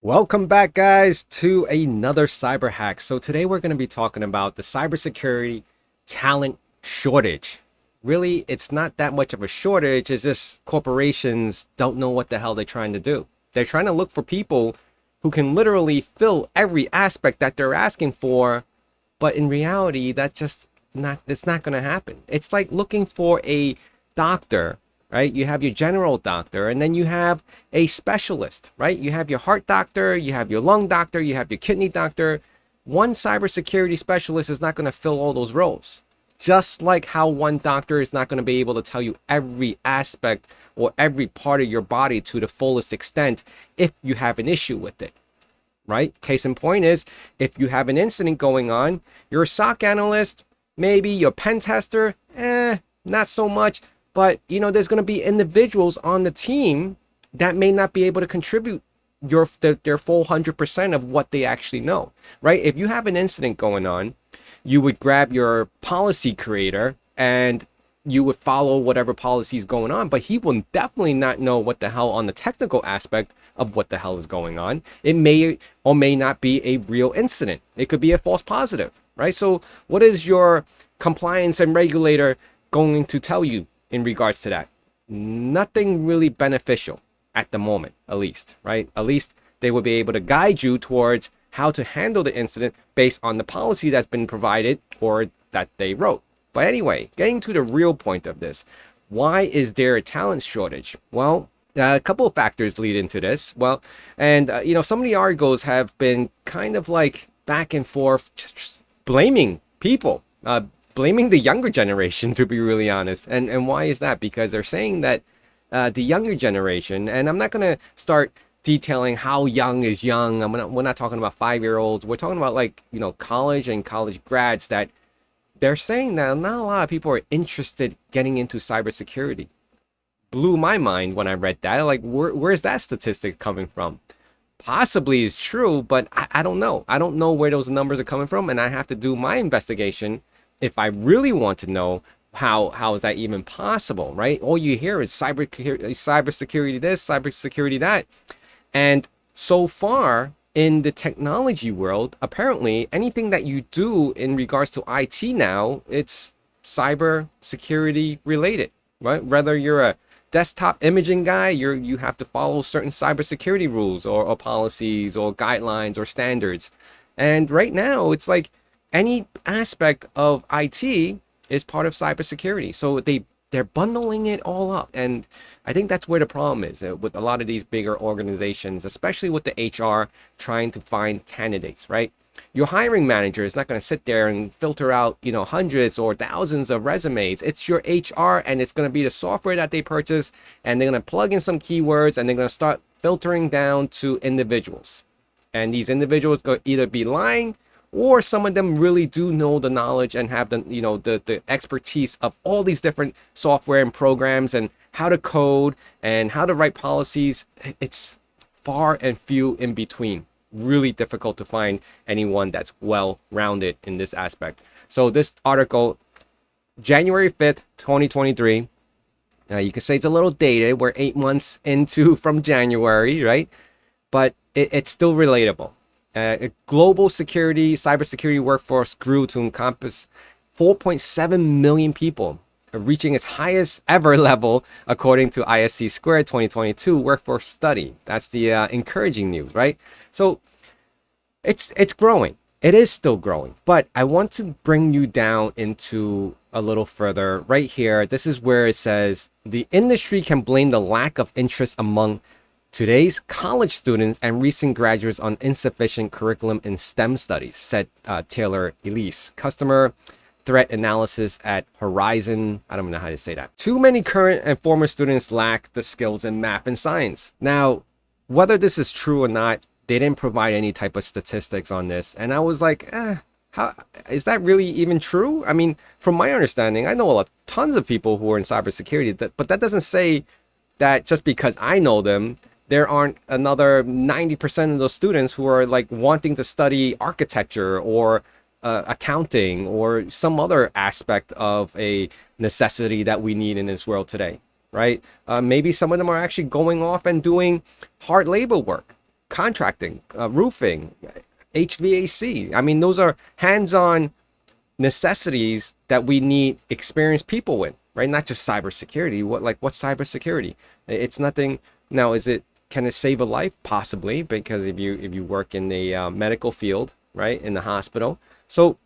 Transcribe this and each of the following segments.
Welcome back, guys, to another cyber hack. So today we're going to be talking about the cybersecurity talent shortage. Really, it's not that much of a shortage. It's just corporations don't know what the hell they're trying to do. They're trying to look for people who can literally fill every aspect that they're asking for, but in reality, it's not going to happen. It's like looking for a doctor, right? You have your general doctor, and then you have a specialist, right? You have your heart doctor, you have your lung doctor, you have your kidney doctor. One cybersecurity specialist is not going to fill all those roles. Just like how one doctor is not going to be able to tell you every aspect or every part of your body to the fullest extent if you have an issue with it, right? Case in point is, if you have an incident going on, you're a SOC analyst, maybe your pen tester, not so much. But, there's going to be individuals on the team that may not be able to contribute their full 100% of what they actually know, right? If you have an incident going on, you would grab your policy creator and you would follow whatever policy is going on, but he will definitely not know what the hell on the technical aspect of what the hell is going on. It may or may not be a real incident. It could be a false positive, right? So what is your compliance and regulator going to tell you in regards to that? Nothing really beneficial at the moment, at least, right? At least they will be able to guide you towards how to handle the incident based on the policy that's been provided or that they wrote. But anyway, getting to the real point of this, why is there a talent shortage? Well, a couple of factors lead into this. Well, and some of the articles have been kind of like back and forth, just blaming people, blaming the younger generation, to be really honest. And why is that? Because they're saying that the younger generation, and I'm not going to start detailing how young is young. We're not talking about 5-year-olds. We're talking about college and college grads, that they're saying that not a lot of people are interested getting into cybersecurity. Blew my mind when I read that. Like, where's that statistic coming from? Possibly is true, but I don't know. I don't know where those numbers are coming from, and I have to do my investigation if I really want to know how is that even possible, right? All you hear is cybersecurity this, cybersecurity that. And so far in the technology world, apparently anything that you do in regards to IT now, it's cybersecurity related, right? Whether you're a desktop imaging guy, you have to follow certain cybersecurity rules or policies or guidelines or standards. And right now, it's like any aspect of IT is part of cybersecurity. So they're bundling it all up. And I think that's where the problem is with a lot of these bigger organizations, especially with the HR trying to find candidates, right? Your hiring manager is not going to sit there and filter out, hundreds or thousands of resumes. It's your HR, and it's going to be the software that they purchase, and they're going to plug in some keywords, and they're going to start filtering down to individuals. And these individuals going to either be lying, or some of them really do know the knowledge and have the expertise of all these different software and programs and how to code and how to write policies. It's far and few in between. Really difficult to find anyone that's well-rounded in this aspect. So this article, January 5th, 2023, you can say it's a little dated. We're 8 months into from January, right? But it's still relatable. Global cybersecurity workforce grew to encompass 4.7 million people, reaching its highest ever level, according to ISC Squared 2022 workforce study. That's the encouraging news, right? So it's growing. It is still growing, but I want to bring you down into a little further right here. This is where it says the industry can blame the lack of interest among today's college students and recent graduates on insufficient curriculum in STEM studies, said Taylor Elise, customer threat analysis at Horizon. I don't know how to say that. Too many current and former students lack the skills in math and science. Now, whether this is true or not, they didn't provide any type of statistics on this. And I was like, how is that really even true? I mean, from my understanding, I know tons of people who are in cybersecurity, but that doesn't say that just because I know them, there aren't another 90% of those students who are like wanting to study architecture or accounting or some other aspect of a necessity that we need in this world today, right? Maybe some of them are actually going off and doing hard labor work. contracting, roofing, HVAC. I mean, those are hands-on necessities that we need experienced people with, right? Not just cybersecurity. What's cybersecurity? It's nothing. Now, can it save a life? Possibly, because if you work in the medical field, right, in the hospital. So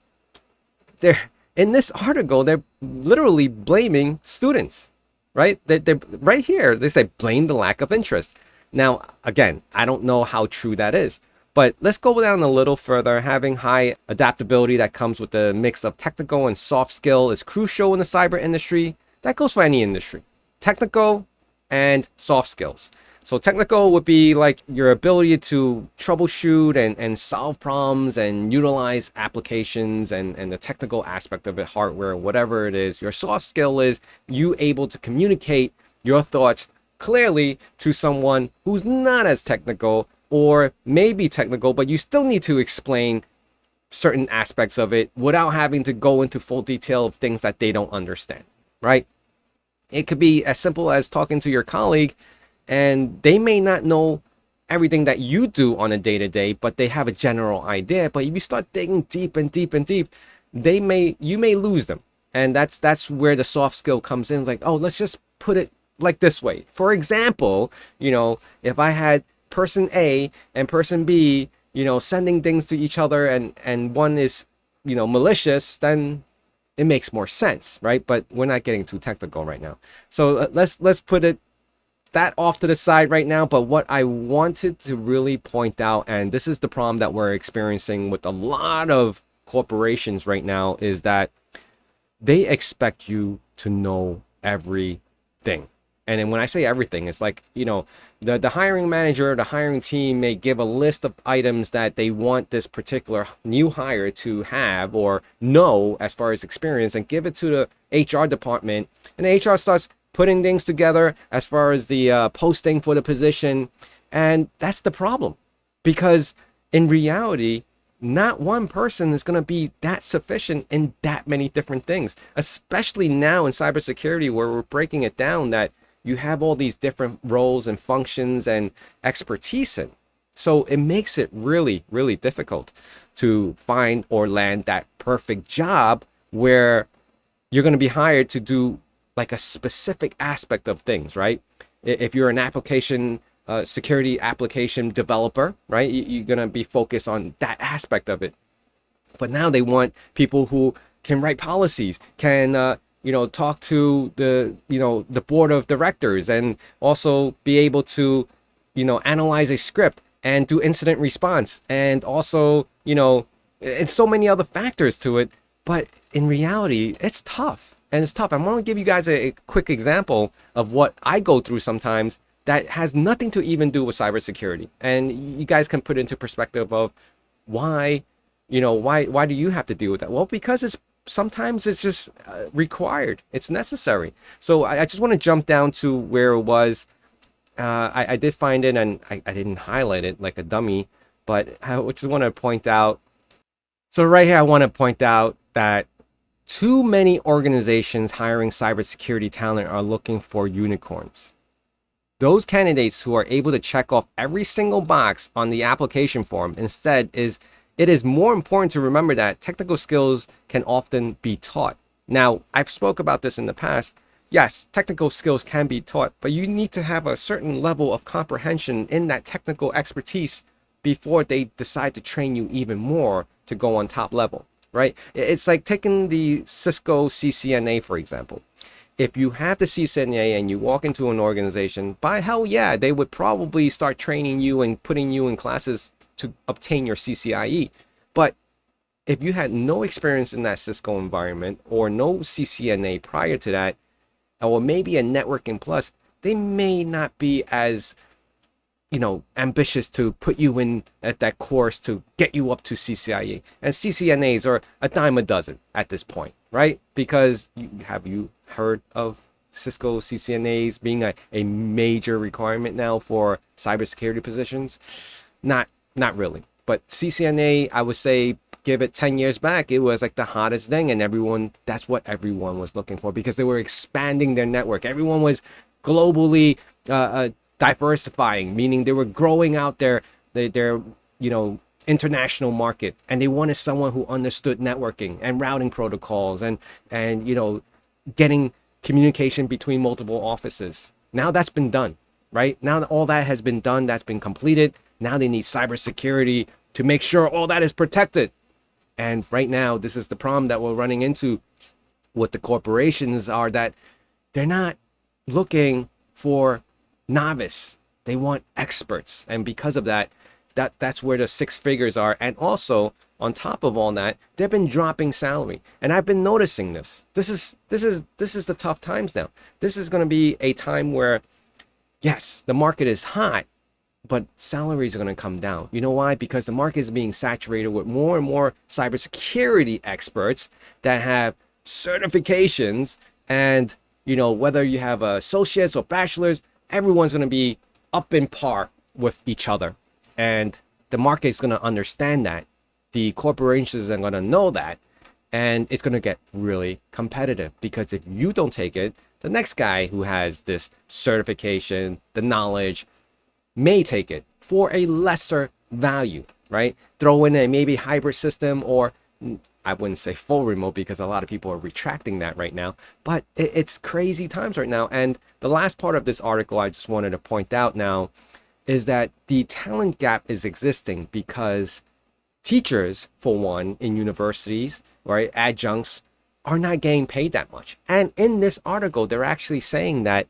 they're in this article, they're literally blaming students, right? They're right here. They say blame the lack of interest. Now, again, I don't know how true that is, but let's go down a little further. Having high adaptability that comes with the mix of technical and soft skill is crucial in the cyber industry. That goes for any industry. Technical and soft skills. So technical would be like your ability to troubleshoot and solve problems and utilize applications and the technical aspect of it, hardware, whatever it is. Your soft skill is you able to communicate your thoughts clearly to someone who's not as technical or maybe technical, but you still need to explain certain aspects of it without having to go into full detail of things that they don't understand, right? It could be as simple as talking to your colleague and they may not know everything that you do on a day-to-day, but they have a general idea. But if you start digging deep and deep and deep, you may lose them. And that's where the soft skill comes in. It's like, oh, let's just put it like this way. For example, if I had person A and person B, sending things to each other and one is, malicious, then it makes more sense, right? But we're not getting too technical right now. So let's put it that off to the side right now. But what I wanted to really point out, and this is the problem that we're experiencing with a lot of corporations right now, is that they expect you to know everything. And then when I say everything, it's like, the hiring manager, the hiring team may give a list of items that they want this particular new hire to have or know as far as experience, and give it to the HR department. And the HR starts putting things together as far as the posting for the position. And that's the problem, because in reality, not one person is going to be that sufficient in that many different things, especially now in cybersecurity, where we're breaking it down that you have all these different roles and functions and expertise in. So it makes it really, really difficult to find or land that perfect job where you're going to be hired to do like a specific aspect of things, right? If you're an application security application developer, right, you're going to be focused on that aspect of it. But now they want people who can write policies, can talk to the board of directors, and also be able to analyze a script and do incident response, and also and so many other factors to it. But in reality, it's tough. And it's tough. I want to give you guys a quick example of what I go through sometimes that has nothing to even do with cybersecurity. And you guys can put into perspective of why do you have to deal with that? Well, because sometimes it's just required. It's necessary. So I just want to jump down to where it was. I did find it, and I didn't highlight it like a dummy, but I just want to point out. So right here, I want to point out that too many organizations hiring cybersecurity talent are looking for unicorns. Those candidates who are able to check off every single box on the application form. Instead, it is more important to remember that technical skills can often be taught. Now, I've spoke about this in the past. Yes, technical skills can be taught, but you need to have a certain level of comprehension in that technical expertise before they decide to train you even more to go on top level. Right? It's like taking the Cisco CCNA, for example. If you have the CCNA and you walk into an organization, by hell yeah, they would probably start training you and putting you in classes to obtain your CCIE. But if you had no experience in that Cisco environment or no CCNA prior to that, or maybe a networking plus, they may not be as ambitious to put you in at that course to get you up to CCIE. And CCNAs are a dime a dozen at this point, right? Because have you heard of Cisco CCNAs being a major requirement now for cybersecurity positions? Not really. But CCNA, I would say, give it 10 years back, it was like the hottest thing, and that's what everyone was looking for, because they were expanding their network. Everyone was globally diversifying, meaning they were growing out their They're, international market, and they wanted someone who understood networking and routing protocols and getting communication between multiple offices. Now that's been done, right? Now that all that has been done, that's been completed. Now they need cybersecurity to make sure all that is protected. And right now, this is the problem that we're running into with the corporations, are that they're not looking for novice. They want experts. And because of that, that's where the six figures are. And also, on top of all that, they've been dropping salary. And I've been noticing this. This is the tough times now. This is going to be a time where, yes, the market is hot, but salaries are going to come down. You know why? Because the market is being saturated with more and more cybersecurity experts that have certifications, and whether you have associates or bachelors, everyone's going to be up in par with each other, and the market is going to understand that. The corporations are going to know that, and it's going to get really competitive, because if you don't take it, the next guy who has this certification, the knowledge, may take it for a lesser value, right? Throw in a maybe hybrid system, or I wouldn't say full remote, because a lot of people are retracting that right now, but it's crazy times right now. And the last part of this article I just wanted to point out now is that the talent gap is existing because teachers, for one, in universities, right, adjuncts, are not getting paid that much. And in this article, they're actually saying that,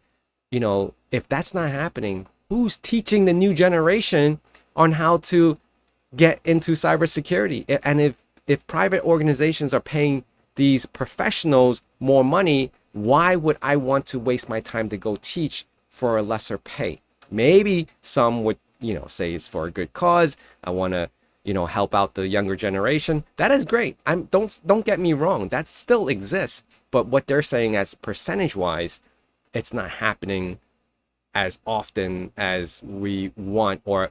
if that's not happening, who's teaching the new generation on how to get into cybersecurity? And if private organizations are paying these professionals more money, why would I want to waste my time to go teach for a lesser pay? Maybe some would, say it's for a good cause. I want to, help out the younger generation. That is great. Don't get me wrong. That still exists. But what they're saying, as percentage wise, it's not happening as often as we want, or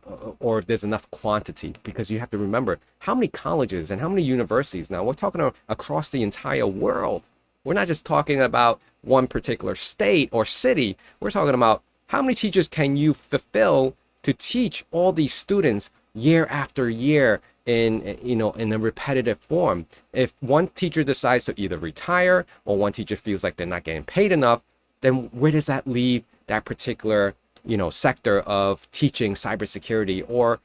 if there's enough quantity, because you have to remember how many colleges and how many universities. Now we're talking across the entire world. We're not just talking about one particular state or city. We're talking about how many teachers can you fulfill to teach all these students year after year in a repetitive form. If one teacher decides to either retire, or one teacher feels like they're not getting paid enough, then where does that leave that particular sector of teaching cybersecurity, or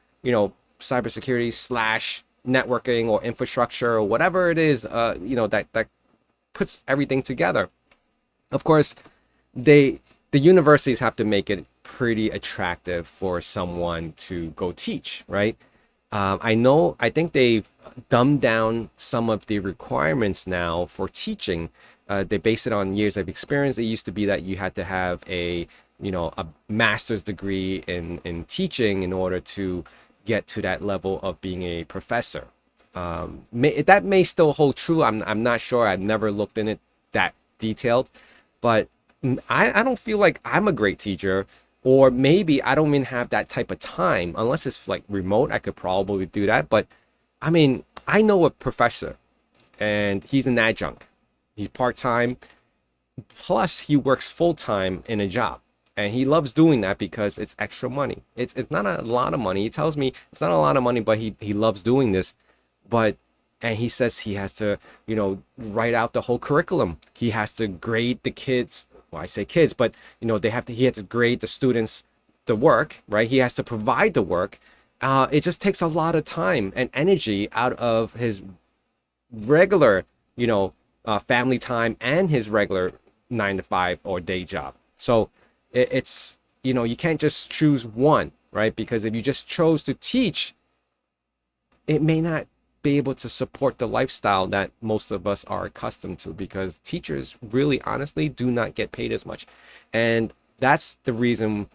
cybersecurity slash networking or infrastructure, or whatever it is that puts everything together? Of course, the universities have to make it pretty attractive for someone to go teach, right? I think they've dumbed down some of the requirements now for teaching. They base it on years of experience. It used to be that you had to have a master's degree in teaching in order to get to that level of being a professor. That may still hold true. I'm not sure. I've never looked in it that detailed, but I don't feel like I'm a great teacher, or maybe I don't even have that type of time. Unless it's like remote, I could probably do that. But I mean, I know a professor, and he's an adjunct. He's part-time, plus he works full-time in a job. And he loves doing that because it's extra money. It's not a lot of money. He tells me it's not a lot of money, but he loves doing this. And he says he has to, write out the whole curriculum. He has to grade the kids. Well, I say kids, but he has to grade the students the work, right? He has to provide the work. It just takes a lot of time and energy out of his regular, family time and his regular 9-to-5 or day job. So it's, you can't just choose one, right? Because if you just chose to teach, it may not be able to support the lifestyle that most of us are accustomed to, because teachers really honestly do not get paid as much. And that's the reason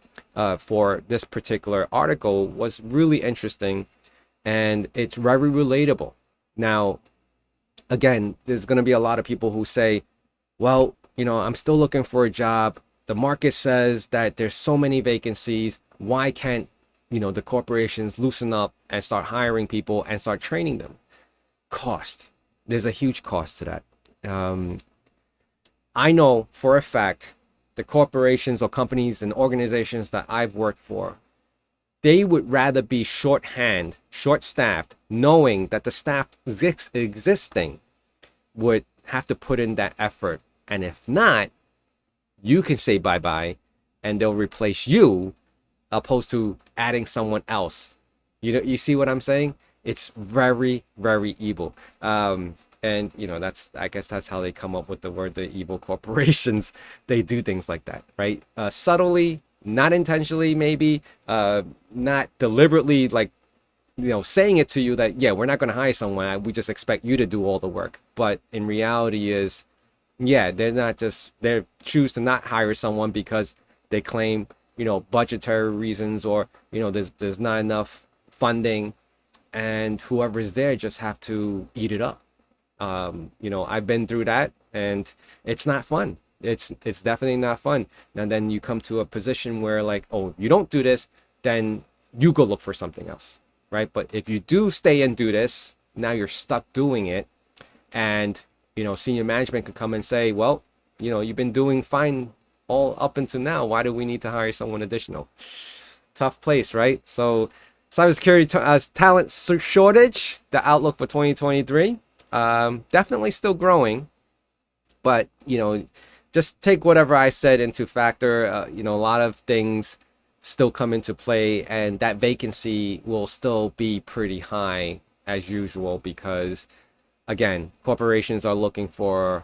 for this particular article was really interesting, and it's very relatable. Now, again, there's going to be a lot of people who say, well, I'm still looking for a job. The market says that there's so many vacancies. Why can't, the corporations loosen up and start hiring people and start training them? Cost. There's a huge cost to that. I know for a fact the corporations or companies and organizations that I've worked for, they would rather be short-staffed, knowing that the staff existing would have to put in that effort. And if not, you can say bye-bye and they'll replace you, opposed to adding someone else. You see what I'm saying? It's very, very evil. And that's, I guess that's how they come up with the word, the evil corporations. They do things like that, right? Subtly, not intentionally, maybe, not deliberately, like, saying it to you that, yeah, we're not going to hire someone. We just expect you to do all the work. But in reality is, yeah, they choose to not hire someone because they claim, budgetary reasons, or, there's not enough funding, and whoever is there just have to eat it up. I've been through that, and it's not fun. It's definitely not fun. And then you come to a position where, like, oh, you don't do this, then you go look for something else, right? But if you do stay and do this, now you're stuck doing it, and senior management could come and say, well, you've been doing fine all up until now. Why do we need to hire someone additional? Tough place, right? So cybersecurity talent shortage, the outlook for 2023, definitely still growing, but just take whatever I said into factor. A lot of things still come into play, and that vacancy will still be pretty high as usual, because again, corporations are looking for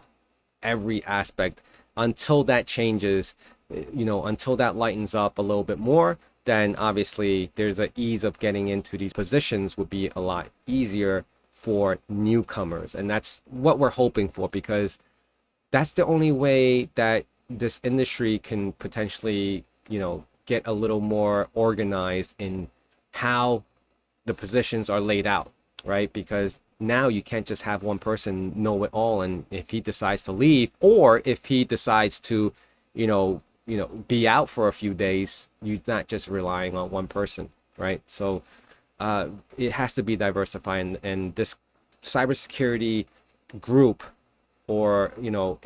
every aspect. Until that changes, until that lightens up a little bit more, then obviously there's an ease of getting into these positions would be a lot easier for newcomers. And that's what we're hoping for, because that's the only way that this industry can potentially, get a little more organized in how the positions are laid out, right? Because now you can't just have one person know it all, and if he decides to leave, or if he decides to be out for a few days, you're not just relying on one person, right? So it has to be diversified, and this cybersecurity group, or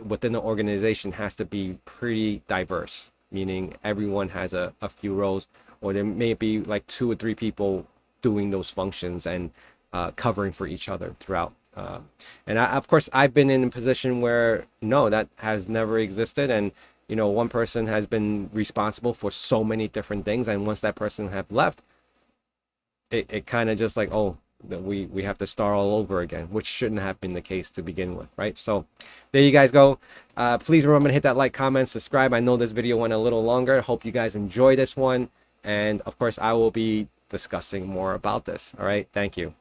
within the organization, has to be pretty diverse, meaning everyone has a few roles, or there may be like 2 or 3 people doing those functions and covering for each other throughout. Of course, I've been in a position where no, that has never existed, and one person has been responsible for so many different things, and once that person have left, it kind of just like, oh, that we have to start all over again, which shouldn't have been the case to begin with, right? So there you guys go. Please remember to hit that like, comment, subscribe. I know this video went a little longer. Hope you guys enjoy this one, and of course I will be discussing more about this. All right, thank you.